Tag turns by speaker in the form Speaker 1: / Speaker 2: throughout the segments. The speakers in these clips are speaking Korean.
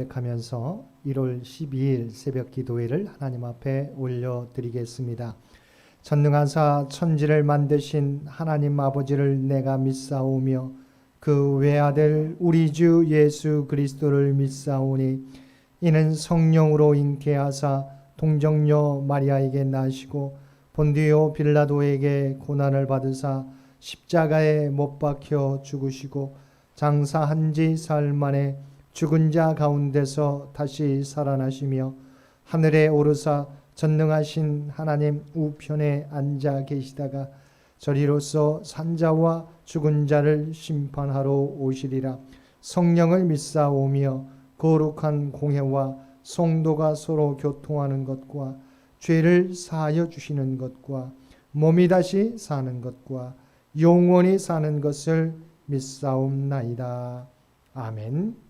Speaker 1: 하면서 1월 12일 새벽 기도회를 하나님 앞에 올려드리겠습니다. 전능하사 천지를 만드신 하나님 아버지를 내가 믿사오며 그 외아들 우리 주 예수 그리스도를 믿사오니 이는 성령으로 잉태하사 동정녀 마리아에게 나시고 본디오 빌라도에게 고난을 받으사 십자가에 못 박혀 죽으시고 장사한 지 사흘 만에 죽은 자 가운데서 다시 살아나시며 하늘에 오르사 전능하신 하나님 우편에 앉아 계시다가 저리로서 산자와 죽은 자를 심판하러 오시리라. 성령을 믿사오며 거룩한 공회와 성도가 서로 교통하는 것과 죄를 사하여 주시는 것과 몸이 다시 사는 것과 영원히 사는 것을 믿사옵나이다. 아멘.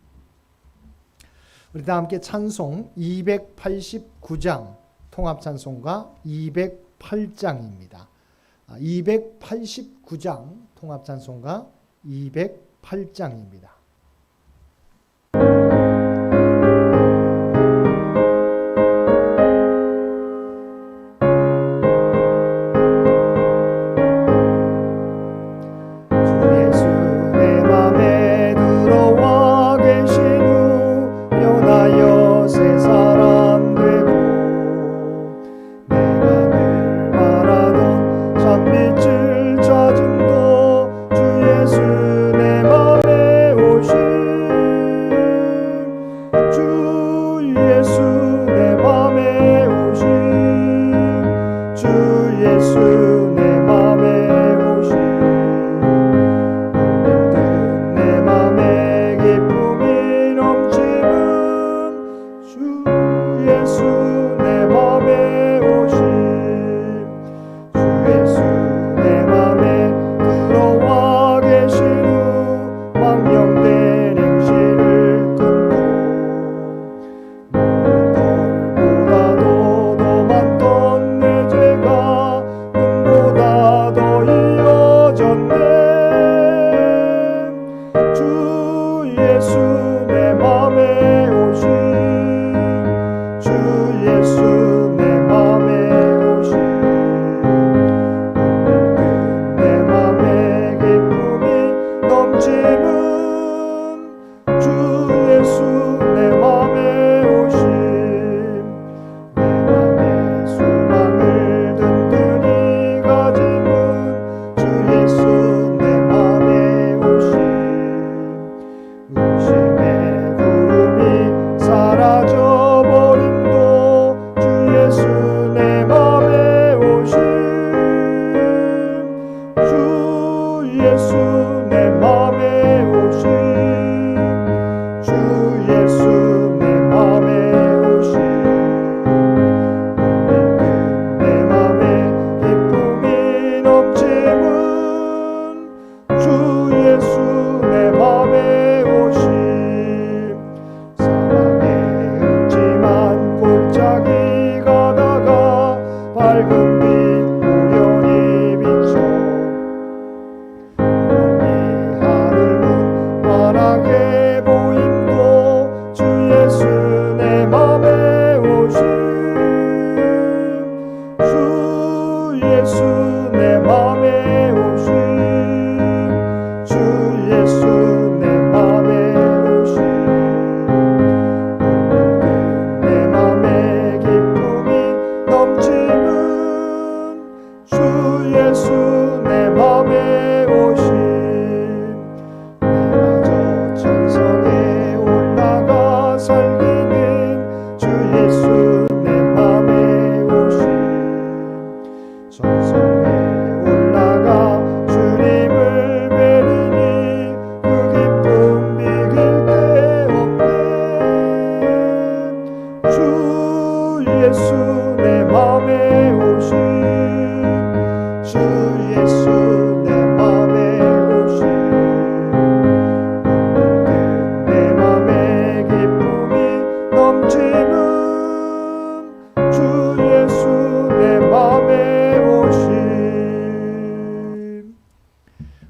Speaker 1: 우리 다 함께 찬송 289장 통합찬송가 208장입니다. 289장 통합찬송가 208장입니다.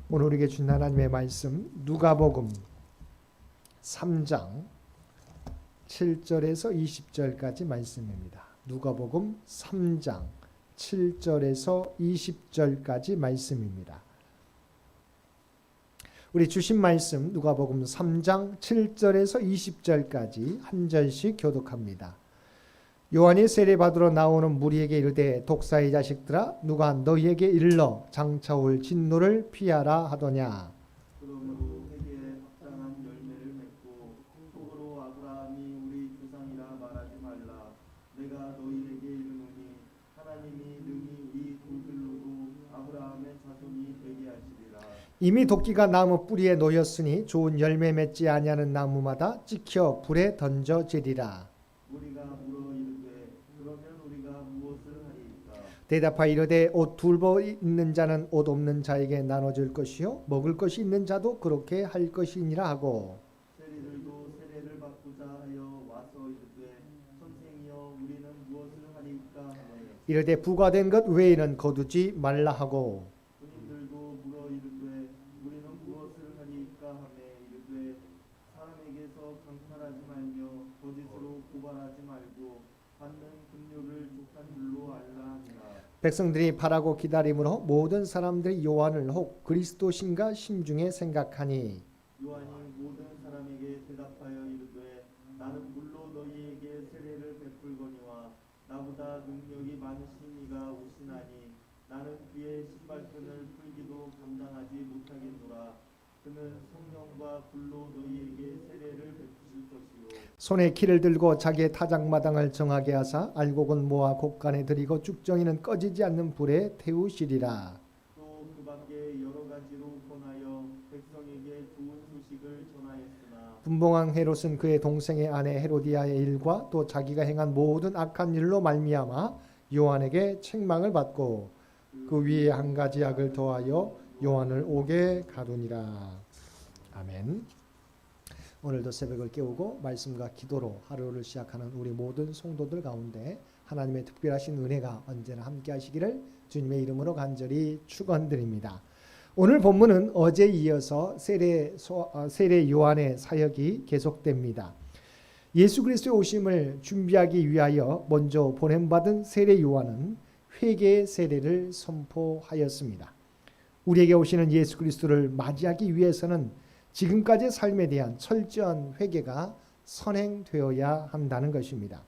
Speaker 1: 오늘 우리에게 준 하나님의 말씀 누가복음 3장 7절에서 20절까지 말씀입니다. 누가복음 3장 7절에서 20절까지 말씀입니다. 우리 주신 말씀 누가복음 3장 7절에서 20절까지 한 절씩 교독합니다. 요한이 세례받으러 나오는 무리에게 이르되 독사의 자식들아 누가 너희에게 일러 장차올 진노를 피하라 하더냐.
Speaker 2: 그러므로 회개에 합당한 열매를 맺고 속으로 아브라함이 우리 조상이라 말하지 말라. 내가 너희에게 이르노니 하나님이 능히 이 돌들로도 아브라함의 자손이 되게 하시리라.
Speaker 1: 이미 도끼가 나무 뿌리에 놓였으니 좋은 열매 맺지 아니하는 나무마다 찍혀 불에 던져지리라.
Speaker 2: 우리가 물어 이르되 그러면 우리가 무엇을 하리이까?
Speaker 1: 대답하여 이르되 옷 둘벗 있는 자는 옷 없는 자에게 나눠줄 것이요 먹을 것이 있는 자도 그렇게 할 것이니라 하고
Speaker 2: 세리들도 세례를 받고자 하여 와서 이르되 선생이여 우리는 무엇을 하리이까 하매
Speaker 1: 이르되 부과된 것 외에는 거두지 말라 하고
Speaker 2: 군인들도 물어 이르되 우리는 무엇을 하리이까 하매 이르되 사람에게서 강탈하지 말며 거짓으로 고발하지 말고 받는 급료를 족한 줄로 알라 하니라.
Speaker 1: 백성들이 바라고 기다림으로 모든 사람들이 요한을 혹 그리스도신가 심중에 생각하니
Speaker 2: 요한이 모든 사람에게 대답하여 이르되 나는 물로 너희에게 세례를 베풀거니와 나보다 능력이 많으신 이가 오시나니 나는 그의 신발끈을 풀기도 감당하지 못하겠노라. 그는 성령과 불로 너희에게 세례를 베푸실 것이요
Speaker 1: 손에 키를 들고 자기의 타작마당을 정하게 하사 알곡은 모아 곡간에 들이고 쭉정이는 꺼지지 않는 불에 태우시리라.
Speaker 2: 또 그 밖에 여러 가지로 권하여 백성에게 좋은 소식을 전하였으나
Speaker 1: 분봉왕 헤롯은 그의 동생의 아내 헤로디아의 일과 또 자기가 행한 모든 악한 일로 말미암아 요한에게 책망을 받고 그 위에 한 가지 악을 더하여 요한을 옥에 가두니라. 아멘. 오늘도 새벽을 깨우고 말씀과 기도로 하루를 시작하는 우리 모든 성도들 가운데 하나님의 특별하신 은혜가 언제나 함께 하시기를 주님의 이름으로 간절히 축원드립니다. 오늘 본문은 어제 이어서 세례 요한의 사역이 계속됩니다. 예수 그리스도의 오심을 준비하기 위하여 먼저 보냄받은 세례 요한은 회개의 세례를 선포하였습니다. 우리에게 오시는 예수 그리스도를 맞이하기 위해서는 지금까지의 삶에 대한 철저한 회개가 선행되어야 한다는 것입니다.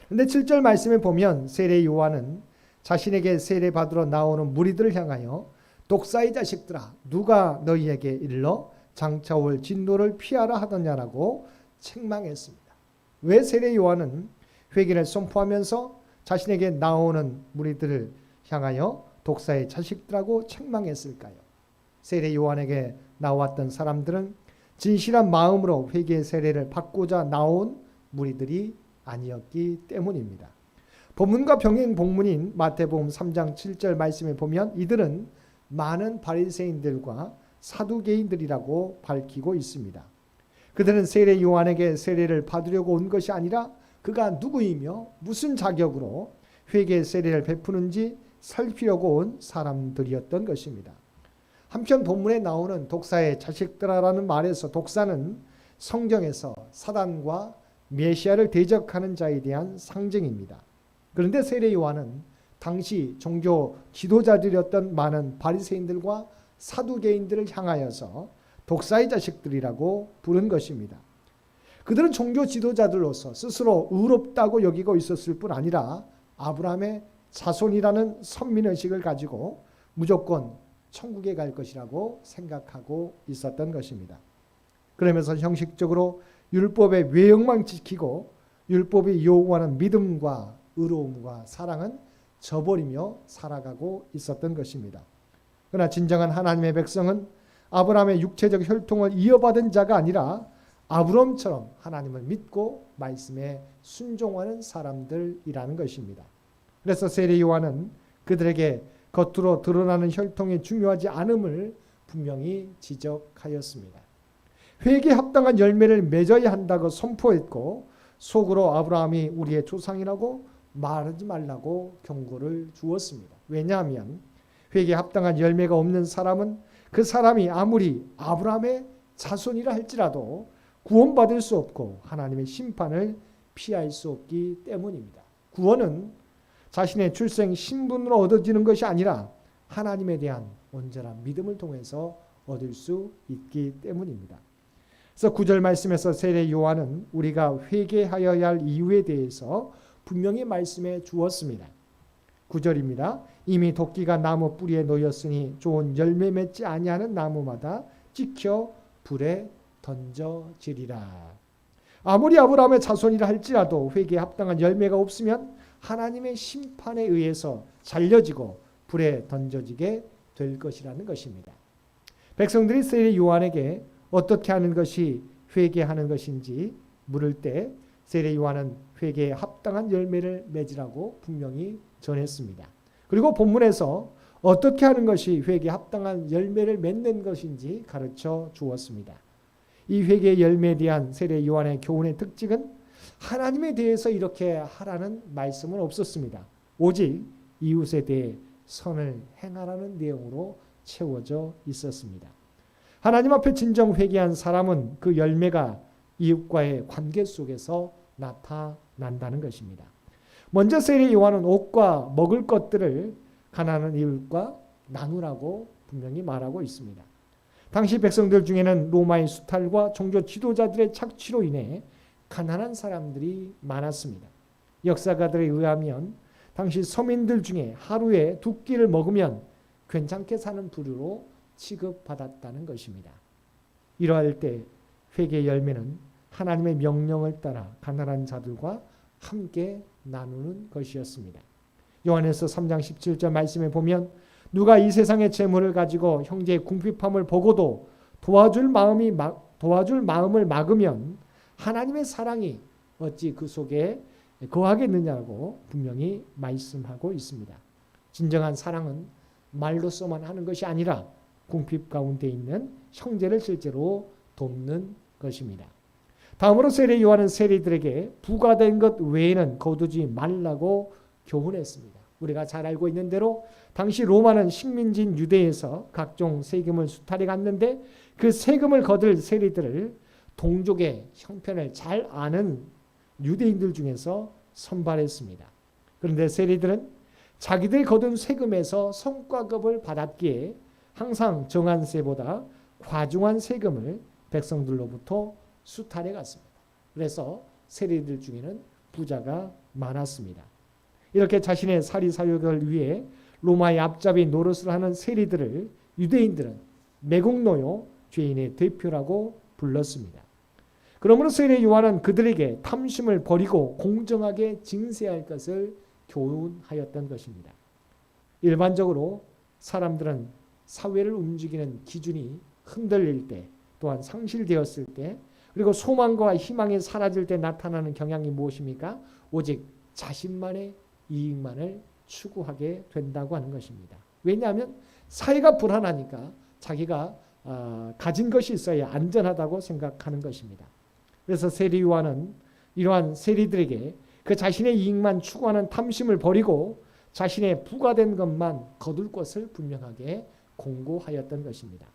Speaker 1: 그런데 7절 말씀에 보면 세례 요한은 자신에게 세례 받으러 나오는 무리들을 향하여 독사의 자식들아 누가 너희에게 일러 장차올 진노를 피하라 하더냐라고 책망했습니다. 왜 세례 요한은 회개를 선포하면서 자신에게 나오는 무리들을 향하여 독사의 자식들하고 책망했을까요? 세례 요한에게 나왔던 사람들은 진실한 마음으로 회개의 세례를 받고자 나온 무리들이 아니었기 때문입니다. 본문과 병행 본문인 마태복음 3장 7절 말씀에 보면 이들은 많은 바리새인들과 사두개인들이라고 밝히고 있습니다. 그들은 세례 요한에게 세례를 받으려고 온 것이 아니라 그가 누구이며 무슨 자격으로 회개의 세례를 베푸는지 살피려고 온 사람들이었던 것입니다. 한편 본문에 나오는 독사의 자식들아라는 말에서 독사는 성경에서 사단과 메시아를 대적하는 자에 대한 상징입니다. 그런데 세례 요한은 당시 종교 지도자들이었던 많은 바리새인들과 사두개인들을 향하여서 독사의 자식들이라고 부른 것입니다. 그들은 종교 지도자들로서 스스로 의롭다고 여기고 있었을 뿐 아니라 아브라함의 자손이라는 선민의식을 가지고 무조건 천국에 갈 것이라고 생각하고 있었던 것입니다. 그러면서 형식적으로 율법의 외형만 지키고 율법이 요구하는 믿음과 의로움과 사랑은 저버리며 살아가고 있었던 것입니다. 그러나 진정한 하나님의 백성은 아브라함의 육체적 혈통을 이어받은 자가 아니라 아브람처럼 하나님을 믿고 말씀에 순종하는 사람들이라는 것입니다. 그래서 세례 요한은 그들에게 겉으로 드러나는 혈통이 중요하지 않음을 분명히 지적하였습니다. 회개에 합당한 열매를 맺어야 한다고 선포했고 속으로 아브라함이 우리의 조상이라고 말하지 말라고 경고를 주었습니다. 왜냐하면 회개에 합당한 열매가 없는 사람은 그 사람이 아무리 아브라함의 자손이라 할지라도 구원받을 수 없고 하나님의 심판을 피할 수 없기 때문입니다. 구원은 자신의 출생 신분으로 얻어지는 것이 아니라 하나님에 대한 온전한 믿음을 통해서 얻을 수 있기 때문입니다. 그래서 9절 말씀에서 세례 요한은 우리가 회개하여야 할 이유에 대해서 분명히 말씀해 주었습니다. 9절입니다. 이미 도끼가 나무 뿌리에 놓였으니 좋은 열매 맺지 아니하는 나무마다 찍혀 불에 던져지리라. 아무리 아브라함의 자손이라 할지라도 회개에 합당한 열매가 없으면 하나님의 심판에 의해서 잘려지고 불에 던져지게 될 것이라는 것입니다. 백성들이 세례 요한에게 어떻게 하는 것이 회개하는 것인지 물을 때 세례 요한은 회개에 합당한 열매를 맺으라고 분명히 전했습니다. 그리고 본문에서 어떻게 하는 것이 회개에 합당한 열매를 맺는 것인지 가르쳐 주었습니다. 이 회개의 열매에 대한 세례 요한의 교훈의 특징은 하나님에 대해서 이렇게 하라는 말씀은 없었습니다. 오직 이웃에 대해 선을 행하라는 내용으로 채워져 있었습니다. 하나님 앞에 진정 회개한 사람은 그 열매가 이웃과의 관계 속에서 나타난다는 것입니다. 먼저 세례 요한은 옷과 먹을 것들을 가난한 이웃과 나누라고 분명히 말하고 있습니다. 당시 백성들 중에는 로마의 수탈과 종교 지도자들의 착취로 인해 가난한 사람들이 많았습니다. 역사가들에 의하면 당시 서민들 중에 하루에 2끼를 먹으면 괜찮게 사는 부류로 취급받았다는 것입니다. 이러할 때 회개의 열매는 하나님의 명령을 따라 가난한 자들과 함께 나누는 것이었습니다. 요한에서 3장 17절 말씀에 보면 누가 이 세상의 재물을 가지고 형제의 궁핍함을 보고도 도와줄 마음을 막으면 하나님의 사랑이 어찌 그 속에 거하겠느냐고 분명히 말씀하고 있습니다. 진정한 사랑은 말로서만 하는 것이 아니라 궁핍 가운데 있는 형제를 실제로 돕는 것입니다. 다음으로 세례 요한은 세리들에게 부과된 것 외에는 거두지 말라고 교훈했습니다. 우리가 잘 알고 있는 대로 당시 로마는 식민지인 유대에서 각종 세금을 수탈해 갔는데 그 세금을 거둘 세리들을 동족의 형편을 잘 아는 유대인들 중에서 선발했습니다. 그런데 세리들은 자기들이 거둔 세금에서 성과급을 받았기에 항상 정한세보다 과중한 세금을 백성들로부터 수탈해 갔습니다. 그래서 세리들 중에는 부자가 많았습니다. 이렇게 자신의 사리사욕을 위해 로마의 앞잡이 노릇을 하는 세리들을 유대인들은 매국노요 죄인의 대표라고 불렀습니다. 그러므로 세례 요한은 그들에게 탐심을 버리고 공정하게 징세할 것을 교훈하였던 것입니다. 일반적으로 사람들은 사회를 움직이는 기준이 흔들릴 때, 또한 상실되었을 때, 그리고 소망과 희망이 사라질 때 나타나는 경향이 무엇입니까? 오직 자신만의 이익만을 추구하게 된다고 하는 것입니다. 왜냐하면 사회가 불안하니까 자기가 가진 것이 있어야 안전하다고 생각하는 것입니다. 그래서 세례 요한은 이러한 세리들에게 그 자신의 이익만 추구하는 탐심을 버리고 자신의 부과된 것만 거둘 것을 분명하게 공고하였던 것입니다.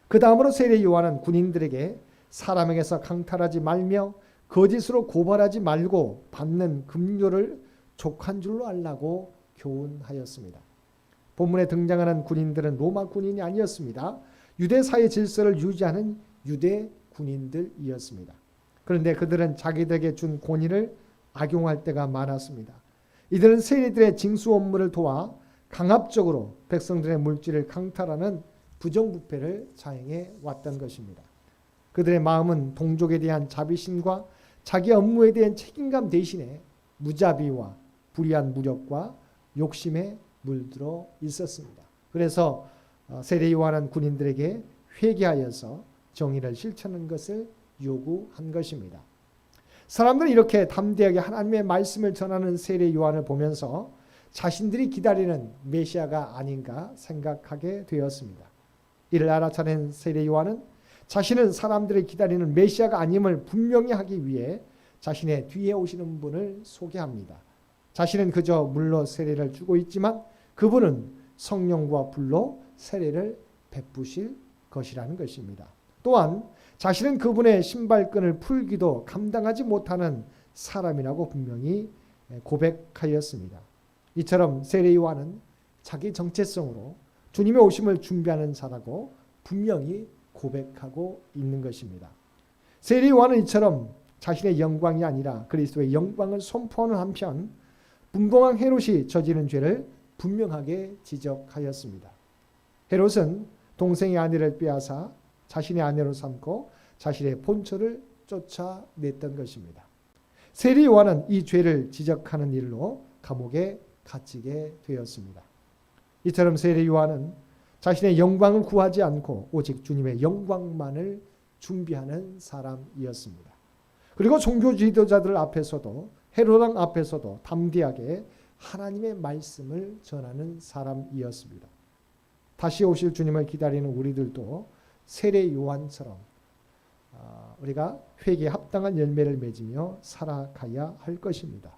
Speaker 1: 그 다음으로 세례 요한은 군인들에게 사람에게서 강탈하지 말며 거짓으로 고발하지 말고 받는 급료를 족한 줄로 알라고 교훈하였습니다. 본문에 등장하는 군인들은 로마 군인이 아니었습니다. 유대 사회 질서를 유지하는 유대 군인들이었습니다. 그런데 그들은 자기들에게 준 권위를 악용할 때가 많았습니다. 이들은 세리들의 징수 업무를 도와 강압적으로 백성들의 물질을 강탈하는 부정부패를 자행해 왔던 것입니다. 그들의 마음은 동족에 대한 자비심과 자기 업무에 대한 책임감 대신에 무자비와 불의한 무력과 욕심에 물들어 있었습니다. 그래서 세례 요한은 군인들에게 회개하여서 정의를 실천하는 것을 요구한 것입니다. 사람들은 이렇게 담대하게 하나님의 말씀을 전하는 세례 요한을 보면서 자신들이 기다리는 메시아가 아닌가 생각하게 되었습니다. 이를 알아차린 세례 요한은 자신은 사람들이 기다리는 메시아가 아님을 분명히 하기 위해 자신의 뒤에 오시는 분을 소개합니다. 자신은 그저 물로 세례를 주고 있지만 그분은 성령과 불로 세례를 베푸실 것이라는 것입니다. 또한 자신은 그분의 신발끈을 풀기도 감당하지 못하는 사람이라고 분명히 고백하였습니다. 이처럼 세례 요한은 자기 정체성으로 주님의 오심을 준비하는 자라고 분명히 고백하고 있는 것입니다. 세례 요한은 이처럼 자신의 영광이 아니라 그리스도의 영광을 선포하는 한편 분봉왕 헤롯이 저지른 죄를 분명하게 지적하였습니다. 헤롯은 동생의 아내를 빼앗아 자신의 아내로 삼고 자신의 본처를 쫓아냈던 것입니다. 세례 요한은 이 죄를 지적하는 일로 감옥에 갇히게 되었습니다. 이처럼 세례 요한은 자신의 영광을 구하지 않고 오직 주님의 영광만을 준비하는 사람이었습니다. 그리고 종교 지도자들 앞에서도 헤롯 왕 앞에서도 담대하게 하나님의 말씀을 전하는 사람이었습니다. 다시 오실 주님을 기다리는 우리들도 세례 요한처럼 우리가 회개에 합당한 열매를 맺으며 살아가야 할 것입니다.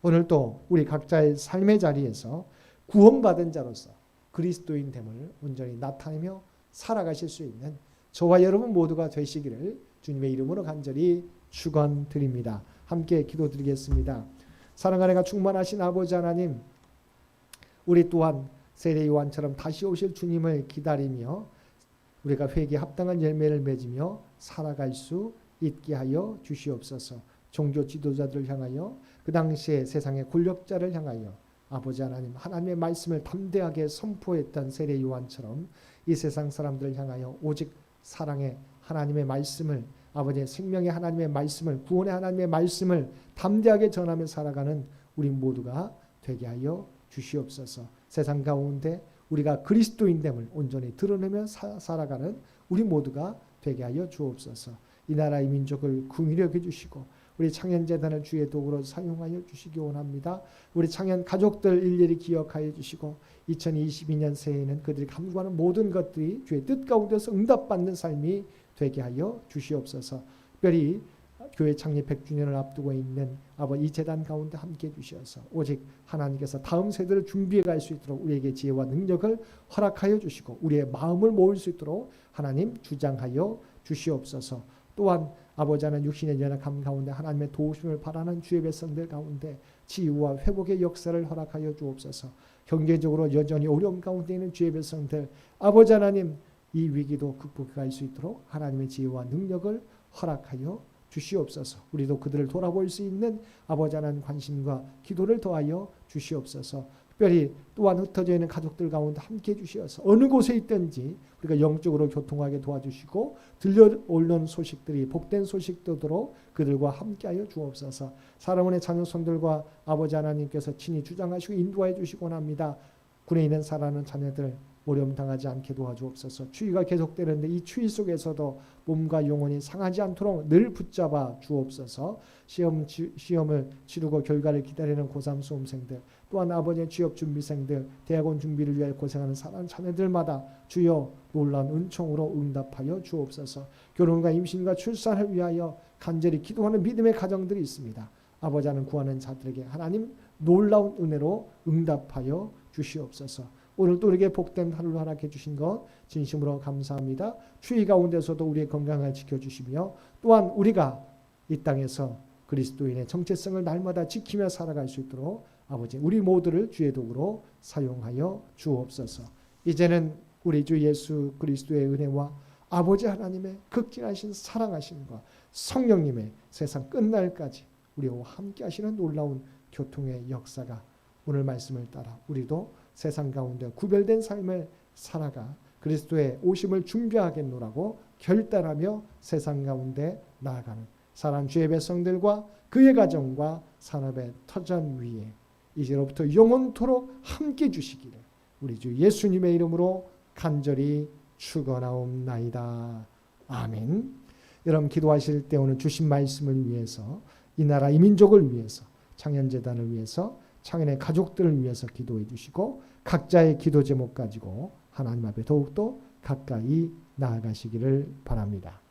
Speaker 1: 오늘도 우리 각자의 삶의 자리에서 구원받은 자로서 그리스도인됨을 온전히 나타내며 살아가실 수 있는 저와 여러분 모두가 되시기를 주님의 이름으로 간절히 축원드립니다. 함께 기도드리겠습니다. 사랑하는 충만하신 아버지 하나님, 우리 또한 세례 요한처럼 다시 오실 주님을 기다리며 우리가 회개에 합당한 열매를 맺으며 살아갈 수 있게 하여 주시옵소서. 종교 지도자들을 향하여 그 당시에 세상의 권력자를 향하여 아버지 하나님, 하나님의 말씀을 담대하게 선포했던 세례 요한처럼 이 세상 사람들을 향하여 오직 사랑의 하나님의 말씀을, 아버지의 생명의 하나님의 말씀을, 구원의 하나님의 말씀을 담대하게 전하며 살아가는 우리 모두가 되게 하여 주시옵소서. 세상 가운데 우리가 그리스도인됨을 온전히 드러내며 살아가는 우리 모두가 되게 하여 주옵소서. 이 나라의 민족을 긍휼히 여겨주시고 우리 창현재단을 주의 도구로 사용하여 주시기 원합니다. 우리 창현 가족들 일일이 기억하여 주시고 2022년 새해에는 그들이 간구하는 모든 것들이 주의 뜻 가운데서 응답받는 삶이 되게 하여 주시옵소서. 특별히 교회 창립 100주년을 앞두고 있는 아버지 이 재단 가운데 함께해 주셔서 오직 하나님께서 다음 세대를 준비해 갈 수 있도록 우리에게 지혜와 능력을 허락하여 주시고 우리의 마음을 모을 수 있도록 하나님 주장하여 주시옵소서. 또한 아버지 하나님 육신의 연약함 가운데 하나님의 도우심을 바라는 주의 백성들 가운데 치유와 회복의 역사를 허락하여 주옵소서. 경제적으로 여전히 어려움 가운데 있는 주의 백성들 아버지 하나님 이 위기도 극복할 수 있도록 하나님의 지혜와 능력을 허락하여 주시옵소서. 우리도 그들을 돌아볼 수 있는 아버지 하나님 관심과 기도를 더하여 주시옵소서. 특별히 또한 흩어져 있는 가족들 가운데 함께해 주시어서 어느 곳에 있든지 우리가 영적으로 교통하게 도와주시고 들려오는 소식들이 복된 소식되도록 그들과 함께하여 주옵소서. 사랑하는 자녀손들과 아버지 하나님께서 친히 주장하시고 인도하여 주시곤 합니다. 군에 있는 사랑하는 자녀들 어려움 당하지 않게 도와주옵소서. 추위가 계속되는데 이 추위 속에서도 몸과 영혼이 상하지 않도록 늘 붙잡아 주옵소서. 시험을 치르고 결과를 기다리는 고3 수험생들 또한 아버지의 취업 준비생들 대학원 준비를 위해 고생하는 사랑하는 자녀들마다 주여 놀라운 은총으로 응답하여 주옵소서. 결혼과 임신과 출산을 위하여 간절히 기도하는 믿음의 가정들이 있습니다. 아버지 하나님 구하는 자들에게 하나님 놀라운 은혜로 응답하여 주시옵소서. 오늘 또 우리에게 복된 하루를 허락해 주신 것 진심으로 감사합니다. 추위 가운데서도 우리의 건강을 지켜주시며 또한 우리가 이 땅에서 그리스도인의 정체성을 날마다 지키며 살아갈 수 있도록 아버지 우리 모두를 주의 도구로 사용하여 주옵소서. 이제는 우리 주 예수 그리스도의 은혜와 아버지 하나님의 극진하신 사랑하심과 성령님의 세상 끝날까지 우리와 함께 하시는 놀라운 교통의 역사가 오늘 말씀을 따라 우리도 세상 가운데 구별된 삶을 살아가 그리스도의 오심을 준비하겠노라고 결단하며 세상 가운데 나아가는 사랑 주의 백성들과 그의 가정과 산업의 터전 위에 이제로부터 영원토록 함께 주시기를 우리 주 예수님의 이름으로 간절히 축원하옵나이다. 아멘. 여러분 기도하실 때 오늘 주신 말씀을 위해서 이 나라 이 민족을 위해서 창현재단을 위해서 창현의 가족들을 위해서 기도해 주시고 각자의 기도 제목 가지고 하나님 앞에 더욱더 가까이 나아가시기를 바랍니다.